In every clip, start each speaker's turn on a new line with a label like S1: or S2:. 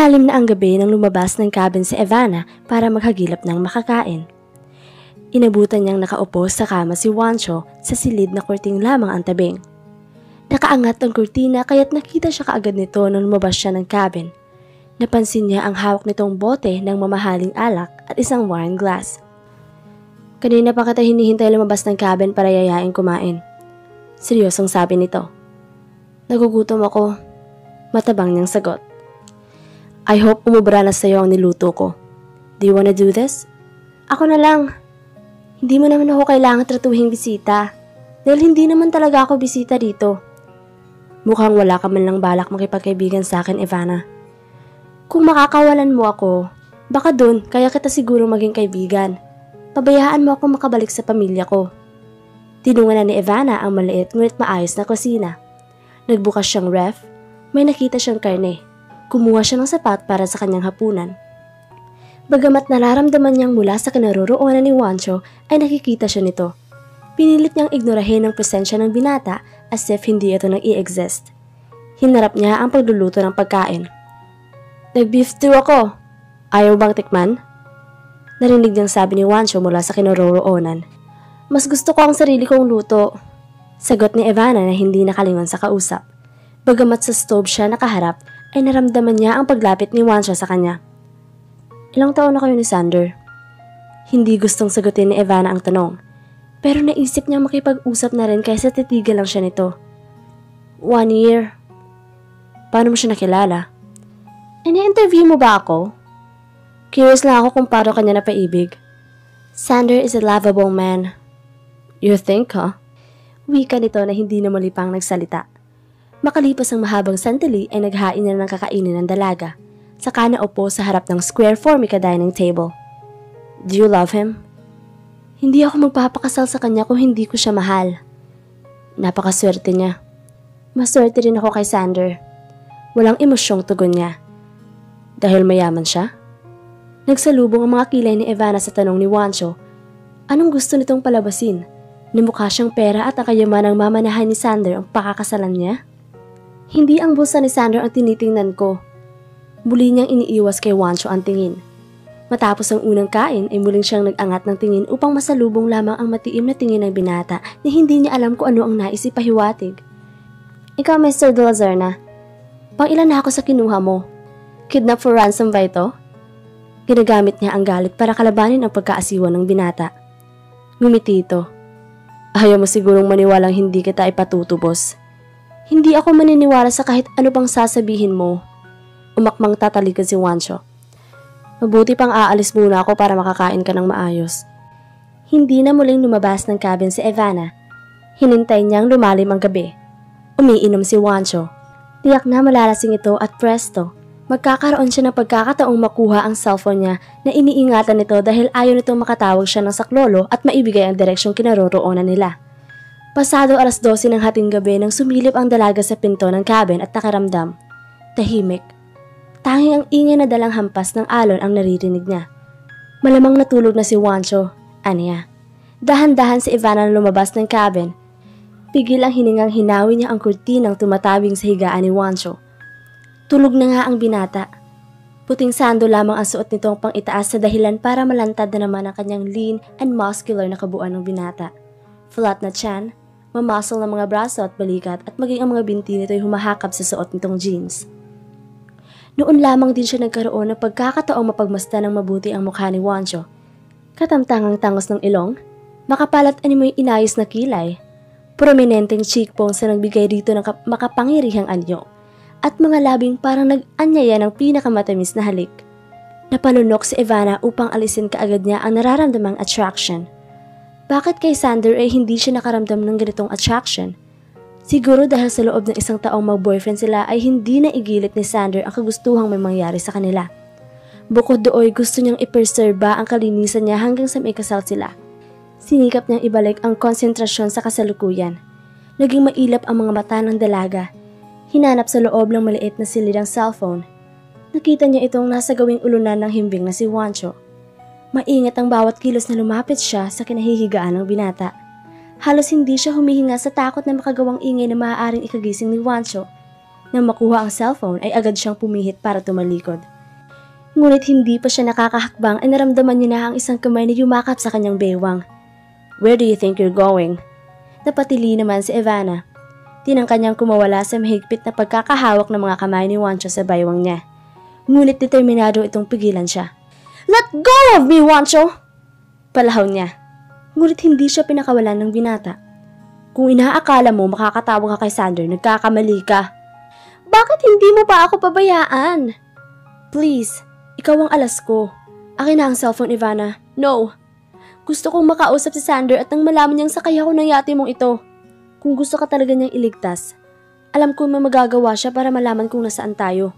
S1: Malalim na ang gabi nang lumabas ng cabin si Ivana para maghagilap ng makakain. Inabutan niyang nakaupo sa kama si Juancho sa silid na kurting lamang ang tabing. Nakaangat ang kurtina kaya't nakita siya kaagad nito nang lumabas siya ng cabin. Napansin niya ang hawak nitong bote ng mamahaling alak at isang wine glass. Kanina pa kita hinihintay lumabas ng cabin para yayain kumain. Seryosong sabi nito. Nagugutom ako. Matabang niyang sagot. I hope umubra na sa'yo ang niluto ko. Do you wanna do this? Ako na lang. Hindi mo naman ako kailangan tratuhing bisita. Dahil hindi naman talaga ako bisita dito. Mukhang wala ka man lang balak makipagkaibigan sa akin, Ivana. Kung makakawalan mo ako, baka dun kaya kita siguro maging kaibigan. Pabayaan mo ako makabalik sa pamilya ko. Tinungan na ni Ivana ang maliit ngunit maayos na kusina. Nagbukas siyang ref, may nakita siyang karne. Kumuha siya ng sapat para sa kanyang hapunan. Bagamat nararamdaman niyang mula sa kinaroroonan ni Juancho ay nakikita siya nito. Pinilit niyang ignorahin ang presensya ng binata as if hindi ito nag-i-exist. Hinarap niya ang pagluluto ng pagkain. Nag-beef stew ako. Ayaw bang tikman? Narinig niyang sabi ni Juancho mula sa kinaroroonan. Mas gusto ko ang sarili kong luto. Sagot ni Ivana na hindi nakalingon sa kausap. Bagamat sa stove siya nakaharap, ay naramdaman niya ang paglapit ni Juancho sa kanya. Ilang taon na kayo ni Sander? Hindi gustong sagutin ni Ivana ang tanong, pero naisip niya makipag-usap na rin kaysa titigil lang siya nito. 1 year. Paano mo siya nakilala? Ini-interview mo ba ako? Curious lang ako kung paano kanya napaibig. Sander is a lovable man. You think, huh? Wika nito na hindi na muli pang nagsalita. Makalipas ang mahabang sandali ay naghain na ng kakainin ng dalaga. Saka naupo sa harap ng square formica dining table. Do you love him? Hindi ako magpapakasal sa kanya kung hindi ko siya mahal. Napakaswerte niya. Maswerte rin ako kay Sander. Walang emosyong tugon niya. Dahil mayaman siya? Nagsalubong ang mga kilay ni Ivana sa tanong ni Juancho. Anong gusto nitong palabasin? Na mukha siyang pera at ang kayamanang mamanahan ni Sander ang pakakasalan niya? Hindi ang bulsa ni Sander ang tinitingnan ko. Muli niyang iniiwas kay Juancho ang tingin. Matapos ang unang kain ay muling siyang nag-angat ng tingin upang masalubong lamang ang matiim na tingin ng binata na hindi niya alam kung ano ang naisip pahiwatig. Ikaw, Mr. De La Serna, pang ilan na ako sa kinuha mo? Kidnap for ransom ba ito? Ginagamit niya ang galit para kalabanin ang pagkaasiwa ng binata. Ngumiti ito. Ayaw mo sigurong maniwalang hindi kita ipatutubos. Hindi ako maniniwala sa kahit ano pang sasabihin mo. Umakmang tatalikan si Juancho. Mabuti pang aalis muna ako para makakain ka ng maayos. Hindi na muling lumabas ng cabin si Ivana. Hinintay niyang lumalim ang gabi. Umiinom si Juancho. Tiyak na malalasing ito at presto. Magkakaroon siya ng pagkakataong makuha ang cellphone niya na iniingatan nito dahil ayaw nitong makatawag siya ng saklolo at maibigay ang direksyong kinaroroonan nila. Pasado 12:00 ng hating gabi nang sumilip ang dalaga sa pinto ng cabin at nakaramdam. Tahimik. Tanging ang ingay na dalang hampas ng alon ang naririnig niya. Malamang natulog na si Juancho, aniya. Dahan-dahan si Ivana na lumabas ng cabin. Pigil ang hiningang hinawi niya ang kurtinang tumatawing sa higaan ni Juancho. Tulog na nga ang binata. Puting sando lamang ang suot nitong pang itaas sa dahilan para malantad na naman ang kanyang lean and muscular na kabuuan ng binata. Flat na tiyan, mamuscle na mga braso at balikat at maging ang mga binti nito'y humahakap sa suot nitong jeans. Noon lamang din siya nagkaroon ng pagkakataong mapagmasdan ng mabuti ang mukha ni Juancho. Katamtangang tangos ng ilong, makapal at animoy inayos na kilay, prominenteng cheekbones na nagbigay rito ng makapangirihang anyo, at mga labing parang nag-anyaya ng pinakamatamis na halik. Napalunok si Ivana upang alisin kaagad niya ang nararamdamang attraction. Bakit kay Sander ay hindi siya nakaramdam ng ganitong attraction? Siguro dahil sa loob ng isang taong mag-boyfriend sila ay hindi na igilit ni Sander ang kagustuhang may mangyari sa kanila. Bukod dooy gusto niyang ipreserba ang kalinisan niya hanggang sa may kasal sila. Sinikap niyang ibalik ang konsentrasyon sa kasalukuyan. Naging mailap ang mga mata ng dalaga. Hinanap sa loob ng maliit na silid ang cellphone. Nakita niya itong nasa gawing ulunan ng himbing na si Juancho. Maingat ang bawat kilos na lumapit siya sa kinahihigaan ng binata. Halos hindi siya humihinga sa takot na makagawang ingay na maaaring ikagising ni Juancho. Nang makuha ang cellphone ay agad siyang pumihit para tumalikod. Ngunit hindi pa siya nakakahakbang ay naramdaman niya na ang isang kamay na yumakap sa kanyang bewang. "Where do you think you're going?" Napatili naman si Ivana. Tinangka niyang kumawala sa mahigpit na pagkakahawak ng mga kamay ni Juancho sa baywang niya. Ngunit determinado itong pigilan siya. "Let go of me, Juancho!" Palahaw niya. Ngunit hindi siya pinakawalan ng binata. "Kung inaakala mo makakatawag ka kay Sander, nagkakamali ka. Bakit hindi mo pa ako pabayaan? Please, ikaw ang alas ko. Akin na ang cellphone, Ivana." "No. Gusto kong makausap si Sander at nang malaman niyang sakay ako ng yate mong ito. Kung gusto ka talaga niyang iligtas, alam ko may magagawa siya para malaman kung nasaan tayo.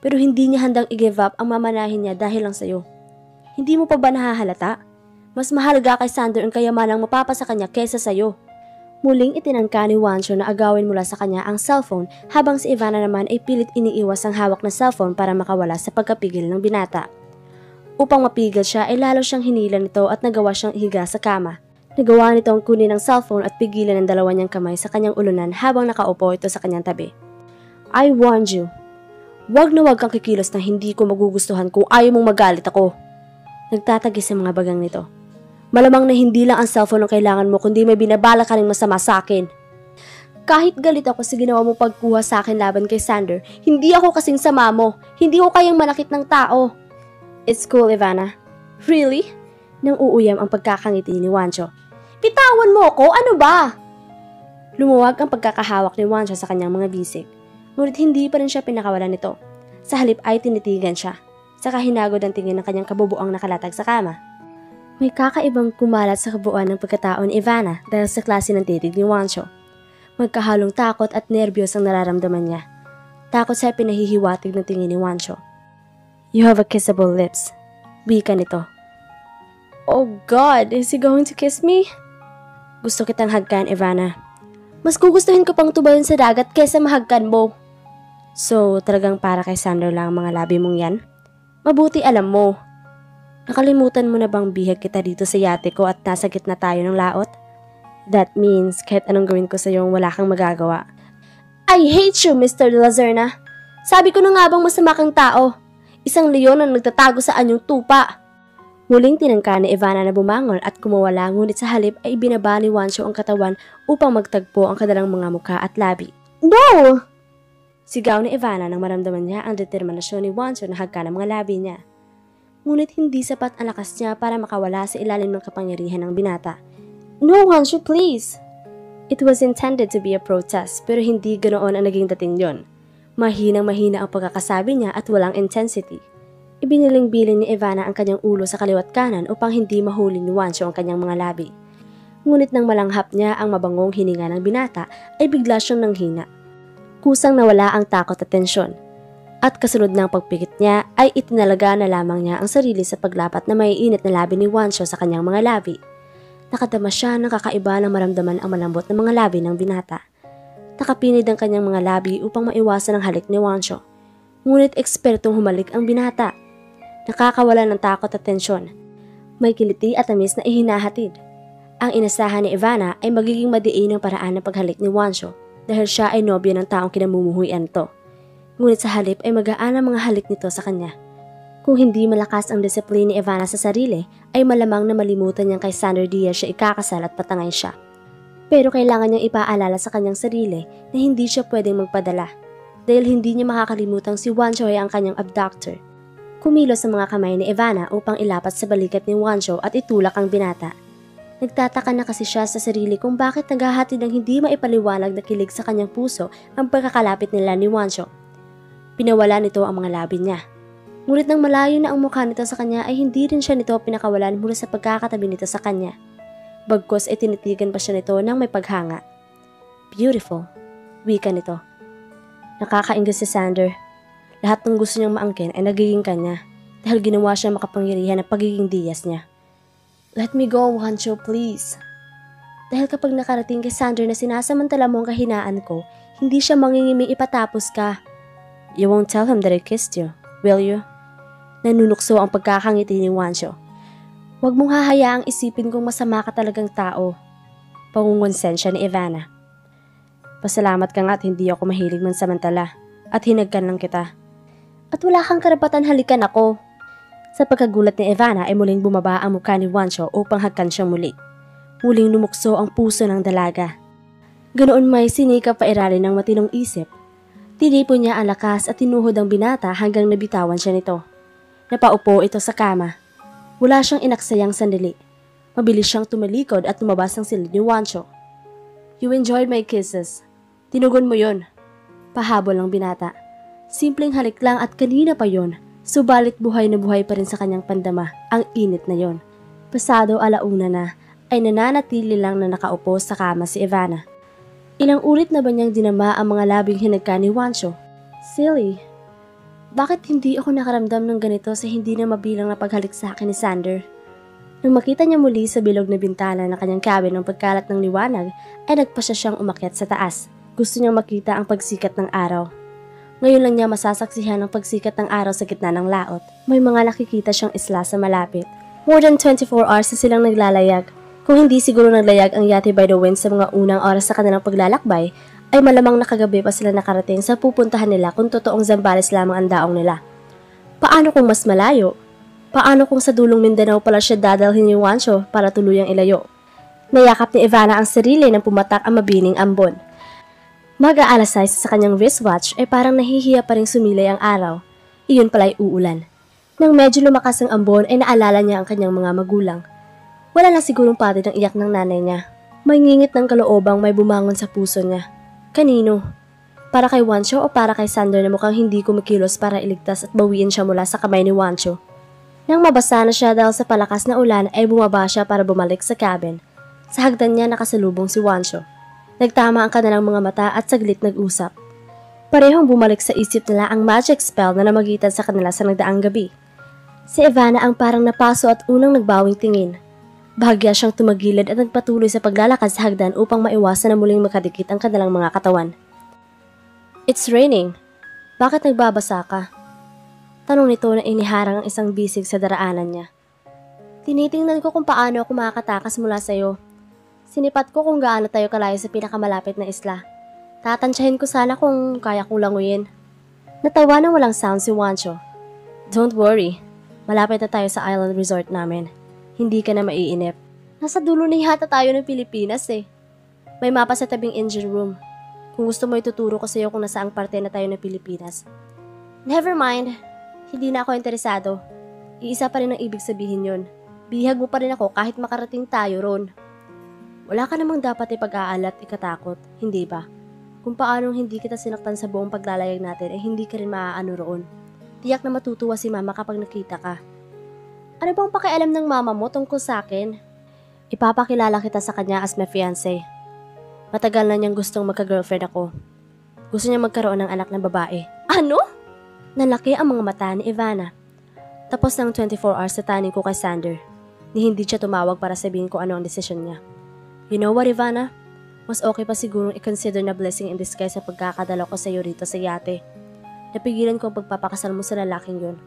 S1: Pero hindi niya handang i-give up ang mamanahin niya dahil lang sa'yo. Hindi mo pa ba nahahalata? Mas mahalaga kay Sander ang kayamanang mapapasa kanya kesa sa'yo." Muling itinangka ni Juancho na agawin mula sa kanya ang cellphone habang si Ivana naman ay pilit iniiwas ang hawak na cellphone para makawala sa pagkapigil ng binata. Upang mapigil siya ay lalo siyang hinila nito at nagawa siyang ihiga sa kama. Nagawa nitong kunin ang cellphone at pigilan ang dalawa niyang kamay sa kanyang ulunan habang nakaupo ito sa kanyang tabi. "I warned you. Wag na wag kang kikilos na hindi ko magugustuhan kung ayaw mong magalit ako." Nagtatagis sa mga bagang nito. "Malamang na hindi lang ang cellphone ang kailangan mo kundi may binabala ka ring masama sa akin. Kahit galit ako sa ginawa mo pagkuha sa akin laban kay Sander, hindi ako kasing sama mo. Hindi ko kayang manakit ng tao." "It's cool, Ivana." "Really?" Nang uuyam ang pagkakangiti ni Juancho. "Bitawan mo ako? Ano ba?" Lumuwag ang pagkakahawak ni Juancho sa kanyang mga bisig. Ngunit hindi pa rin siya pinakawalan nito. Sa halip ay tinitigan siya. Saka hinagod ang tingin ng kanyang kabubuang nakalatag sa kama. May kakaibang kumalat sa kabuuan ng pagkatao ni Ivana dahil sa klase ng titig ni Juancho. Magkahalong takot at nerbiyos ang nararamdaman niya. Takot sa pinahihiwatig ng tingin ni Juancho. "You have a kissable lips." Wika nito. "Oh God, is he going to kiss me?" "Gusto kitang hagkan, Ivana." "Mas gugustuhin ko pang tubayon sa dagat kesa mahagkan mo." "So, talagang para kay Sander lang ang mga labi mong yan? Mabuti alam mo. Nakalimutan mo na bang bihag kita dito sa yate ko at nasa gitna tayo ng laot? That means kahit anong gawin ko sa iyong wala kang magagawa." "I hate you, Mr. Lazerna. Sabi ko na nga bang masama kang tao? Isang leon na nagtatago sa anyong tupa." Muling tinangka ni Ivana na bumangon at kumawala ngunit sa halip ay binaba ni Juancho ang katawan upang magtagpo ang kanilang mga mukha at labi. "No!" Sigaw ni Ivana nang maramdaman niya ang determinasyon ni Juancho na hagkan ang mga labi niya. Ngunit hindi sapat ang lakas niya para makawala sa ilalim ng kapangyarihan ng binata. "No, Juancho, please!" It was intended to be a protest pero hindi ganoon ang naging dating yon. Mahinang-mahina ang pagkakasabi niya at walang intensity. Ibiniling-bilin ni Ivana ang kanyang ulo sa kaliwat kanan upang hindi mahuli ni Juancho ang kanyang mga labi. Ngunit nang malanghap niya ang mabangong hininga ng binata ay bigla siyang nanghina. Kusang nawala ang takot at tensyon. At kasunod ng pagpikit niya ay itinalaga na lamang niya ang sarili sa paglapat na maiinit na labi ni Juancho sa kanyang mga labi. Nakadama siya ng kakaiba na maramdaman ang malambot na mga labi ng binata. Nakapinid ang kanyang mga labi upang maiwasan ang halik ni Juancho. Ngunit ekspertong humalik ang binata. Nakakawala ng takot at tensyon. May kiliti at tamis na ihinahatid. Ang inasahan ni Ivana ay magiging madiin ang paraan ng paghalik ni Juancho dahil siya ay nobya ng taong kinamumuhuyan nito. Ngunit sa halip ay magaan ang mga halik nito sa kanya. Kung hindi malakas ang disiplina ni Ivana sa sarili, ay malamang na malimutan niyang kay Sander Diaz siya ikakasal at patangay siya. Pero kailangan niyang ipaalala sa kanyang sarili na hindi siya pwedeng magpadala dahil hindi niya makakalimutang si Juancho ay ang kanyang abductor. Kumilos sa mga kamay ni Ivana upang ilapat sa balikat ni Juancho at itulak ang binata. Nagtataka na kasi siya sa sarili kung bakit naghahatid ng hindi maipaliwanag na kilig sa kanyang puso ang pagkakalapit nila ni Juancho. Pinawala nito ang mga labi niya. Ngunit nang malayo na ang mukha nito sa kanya ay hindi rin siya nito pinakawalan mula sa pagkakatabi nito sa kanya. Bagkus ay tinitigan pa siya nito ng may paghanga. "Beautiful," wika nito. Nakakainggan si Sander. Lahat ng gusto niyang maangkin ay nagiging kanya dahil ginawa siya makapangyarihan ng pagiging Diaz niya. "Let me go, Juancho, please." Dahil kapag nakarating kay Sander na sinasamantala mo ang kahinaan ko, hindi siya mangingiming ipatapos ka. "You won't tell him that I kissed you, will you?" Nanunukso ang pagkakangiti ni Juancho. "Huwag mong hahayaang isipin kung masama ka talagang tao." Pangungonsensya ni Ivana. "Pasalamat ka nga at hindi ako mahilig mansamantala at hinagkan lang kita." "At wala kang karapatan halikan ako. Sa pagkagulat ni Ivana ay muling bumaba ang mukha ni Juancho upang hagkan siyang muli. Muling lumukso ang puso ng dalaga. Ganoon may sinikap pa iralin ng matinong isip. Tinipon niya ang lakas at tinuhod ang binata hanggang nabitawan siya nito. Napaupo ito sa kama. Wala siyang inaksayang sandali. Mabilis siyang tumalikod at lumabas ng silid ni Juancho. "You enjoyed my kisses. Tinugon mo yon." Pahabol ng binata. Simpleng halik lang at kanina pa yon. Subalit buhay na buhay pa rin sa kanyang pandama ang init na yon. Pasado alauna na ay nananatili lang na nakaupo sa kama si Ivana. Ilang ulit na ba niyang dinama ang mga labing hinagka ni Juancho? Silly. Bakit hindi ako nakaramdam ng ganito sa hindi na mabilang na paghalik sa akin ni Sander? Nang makita niya muli sa bilog na bintana ng kanyang cabin ng pagkalat ng liwanag, ay nagpasya siyang umakyat sa taas. Gusto niyang makita ang pagsikat ng araw. Ngayon lang niya masasaksihan ang pagsikat ng araw sa gitna ng laot. May mga nakikita siyang isla sa malapit. More than 24 hours na silang naglalayag. Kung hindi siguro naglayag ang Yate by the Wind sa mga unang oras sa kanilang paglalakbay, ay malamang nakagabi pa sila nakarating sa pupuntahan nila kung totoong Zambales lamang ang daong nila. Paano kung mas malayo? Paano kung sa dulong Mindanao pala siya dadalhin ni Juancho para tuluyang ilayo? Nayakap ni Ivana ang sarili nang pumatak ang mabining ambon. Mag-aalas 6 sa kanyang wristwatch ay parang nahihiya pa ring sumilay ang araw. Iyon pala'y uulan. Nang medyo lumakas ang ambon ay naalala niya ang kanyang mga magulang. Wala na sigurong pati ng iyak ng nanay niya. May ngingit ng kaloobang may bumangon sa puso niya. Kanino? Para kay Juancho o para kay Sander na mukhang hindi kumikilos para iligtas at bawiin siya mula sa kamay ni Juancho? Nang mabasa na siya dahil sa palakas na ulan ay bumaba siya para bumalik sa cabin. Sa hagdan niya nakasalubong si Juancho. Nagtama ang kanilang mga mata at saglit nag-usap. Parehong bumalik sa isip nila ang magic spell na namagitan sa kanila sa nagdaang gabi. Si Ivana ang parang napaso at unang nagbawing tingin. Bahagya siyang tumagilid at nagpatuloy sa paglalakad sa hagdan upang maiwasan na muling makadikit ang kanilang mga katawan. "It's raining. Bakit nagbabasa ka?" Tanong nito na iniharang ang isang bisig sa daraanan niya. "Tinitingnan ko kung paano ako makakatakas mula sa iyo. Sinipat ko kung gaano tayo kalayo sa pinakamalapit na isla. Tatansyahin ko sana kung kaya kong languyin." Natawa ng walang sound si Juancho. "Don't worry. Malapit na tayo sa island resort namin. Hindi ka na maiinip. Nasa dulo na yata tayo ng Pilipinas eh. May mapa sa tabing engine room. Kung gusto mo ituturo ko sa iyo kung nasaang parte na tayo ng Pilipinas." "Never mind. Hindi na ako interesado. Iisa pa rin ang ibig sabihin yun. Bihag mo pa rin ako kahit makarating tayo ron. Wala ka namang dapat ipag-aalat, ikatakot, hindi ba? Kung paanong hindi kita sinaktan sa buong paglalayag natin ay hindi ka rin maaano roon. Tiyak na matutuwa si mama kapag nakita ka." "Ano bang pakialam ng mama mo tungkol sa akin?" "Ipapakilala kita sa kanya as my fiancé. Matagal na niyang gustong magka-girlfriend ako. Gusto niya magkaroon ng anak na babae." "Ano?" Nalaki ang mga mata ni Ivana. Tapos ng 24 hours sa taning ko kay Sander, ni hindi siya tumawag para sabihin ko ano ang desisyon niya. "You know what, Ivana? Mas okay pa sigurong i-consider na blessing in disguise sa pagkakadala ko sa iyo rito sa yate. Napigilan ko ang pagpapakasal mo sa lalaking yun.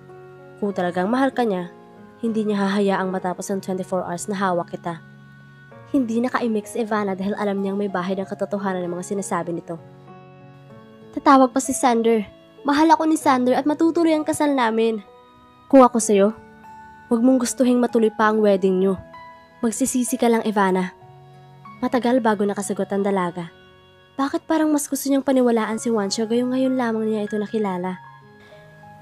S1: Kung talagang mahal ka niya, hindi niya hahayaang matapos ng 24 hours na hawak kita." Hindi nakaimik si Ivana dahil alam niyang may bahid ang katotohanan ng mga sinasabi nito. Tatawag pa si Sander. Mahal ako ni Sander at matutuloy ang kasal namin. Kung ako sa'yo, huwag mong gustuhin matuloy pa ang wedding niyo. Magsisisi ka lang, Ivana. Matagal bago nakasagot ang dalaga. Bakit parang mas gusto niyang paniwalaan si Juancho gayong ngayon lamang niya ito nakilala?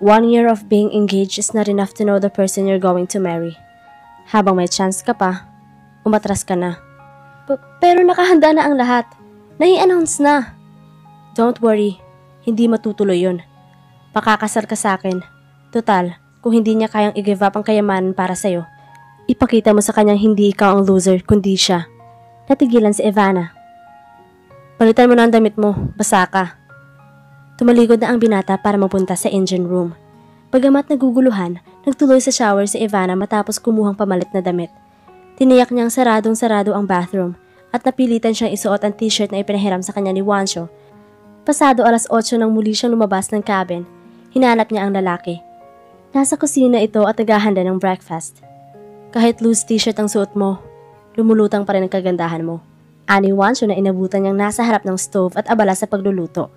S1: 1 year of being engaged is not enough to know the person you're going to marry. Habang may chance ka pa, umatras ka na. Pero nakahanda na ang lahat. Nai-announce na. Don't worry, hindi matutuloy yun. Pakakasal ka sa akin. Total, kung hindi niya kayang i-give up ang kayamanan para sa'yo, ipakita mo sa kanyang hindi ikaw ang loser kundi siya. Natigilan si Ivana. Palitan mo na ang damit mo, basa ka. Tumaligod na ang binata para mapunta sa engine room. Bagamat naguguluhan, nagtuloy sa shower si Ivana matapos kumuhang pamalit na damit. Tiniyak niyang saradong-sarado ang bathroom at napilitan siyang isuot ang t-shirt na ipinahiram sa kanya ni Juancho. Pasado alas 8 nang muli siyang lumabas ng cabin, hinanap niya ang lalaki. Nasa kusina ito at naghahanda ng breakfast. Kahit loose t-shirt ang suot mo, lumulutang pa rin ang kagandahan mo. Ani Juancho na inabutan niyang nasa harap ng stove at abala sa pagluluto.